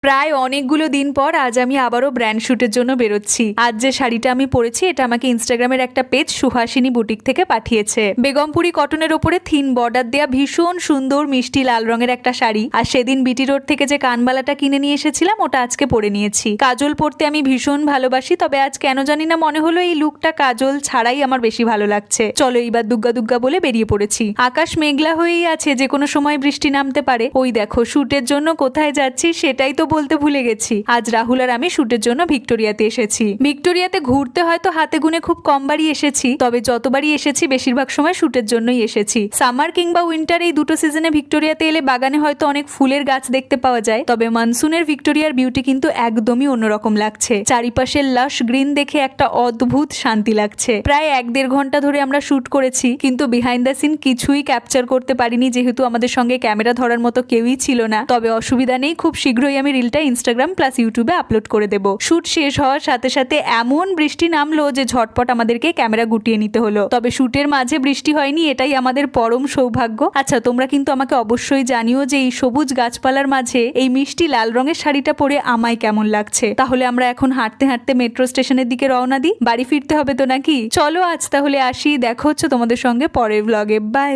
প্রায় অনেকগুলো দিন পর আজ আমি আবারও ব্র্যান্ড শুটের জন্য বেরোচ্ছি। আজ যে শাড়িটা আমি পরেছি এটা আমাকে ইনস্টাগ্রামের একটা পেজ সুহাসিনী বুটিক থেকে পাঠিয়েছে। বেগমপুরি কটনের ওপরে থিন বর্ডার দেয়া ভীষণ সুন্দর মিষ্টি লাল রঙের একটা শাড়ি। আর সেদিন বিটি রোড থেকে যে কানবালাটা কিনে নিয়ে এসেছিলাম ওটা আজকে পরে নিয়েছি। কাজল পরতে আমি ভীষণ ভালোবাসি, তবে আজ কেন জানি না মনে হলো এই লুকটা কাজল ছাড়াই আমার বেশি ভালো লাগছে। চলো এইবার দুগ্গা দুগ্গা বলে বেরিয়ে পড়েছি। আকাশ মেঘলা হয়েই আছে, যে কোনো সময় বৃষ্টি নামতে পারে। ওই দেখো শুটের জন্য কোথায় যাচ্ছি সেটাই তো বলতে ভুলে গেছি। আজ রাহুল আর আমি শুটের জন্য ভিক্টোরিয়াতে এসেছি। ভিক্টোরিয়াতে ঘুরতে হয়তো হাতে গুনে খুব কম বারই এসেছি, তবে যতবারই এসেছি বেশিরভাগ সময় শুটের জন্যই এসেছি। সামার কিংবা উইন্টার এই দুটো সিজনে ভিক্টোরিয়াতে এলে বাগানে হয়তো অনেক ফুলের গাছ দেখতে পাওয়া যায়, তবে মনসুনের ভিক্টোরিয়ার বিউটি কিন্তু একদমই অন্যরকম লাগছে। চারিপাশের লাশ গ্রিন দেখে একটা অদ্ভুত শান্তি লাগছে। প্রায় 1-1.5 ঘন্টা ধরে আমরা শুট করেছি, কিন্তু বিহাইন্ড দ্য সিন কিছুই ক্যাপচার করতে পারিনি, যেহেতু আমাদের সঙ্গে ক্যামেরা ধরার মতো কেউই ছিল না। তবে অসুবিধা নেই, খুব শীঘ্রই আমি রিলটা ইনস্টাগ্রাম প্লাস ইউটিউবে আপলোড করে দেব। শুট শেষ হওয়ার সাথে সাথে এমন বৃষ্টি নামলো যে ঝটপট আমাদেরকে ক্যামেরা গুটিয়ে নিতে হলো। তবে শুটের মাঝে বৃষ্টি হয়নি, এটাই আমাদের পরম সৌভাগ্য। আচ্ছা, তোমরা কিন্তু আমাকে অবশ্যই জানিও যে এই সবুজ গাছপালার মাঝে এই মিষ্টি লাল রঙের শাড়িটা পরে আমায় কেমন লাগছে। তাহলে আমরা এখন হাঁটতে হাঁটতে মেট্রো স্টেশনের দিকে রওনা দিই। বাড়ি ফিরতে হবে তো নাকি? চলো আজ তাহলে আসি, দেখা হচ্ছে তোমাদের সঙ্গে পরের ব্লগে। বাই।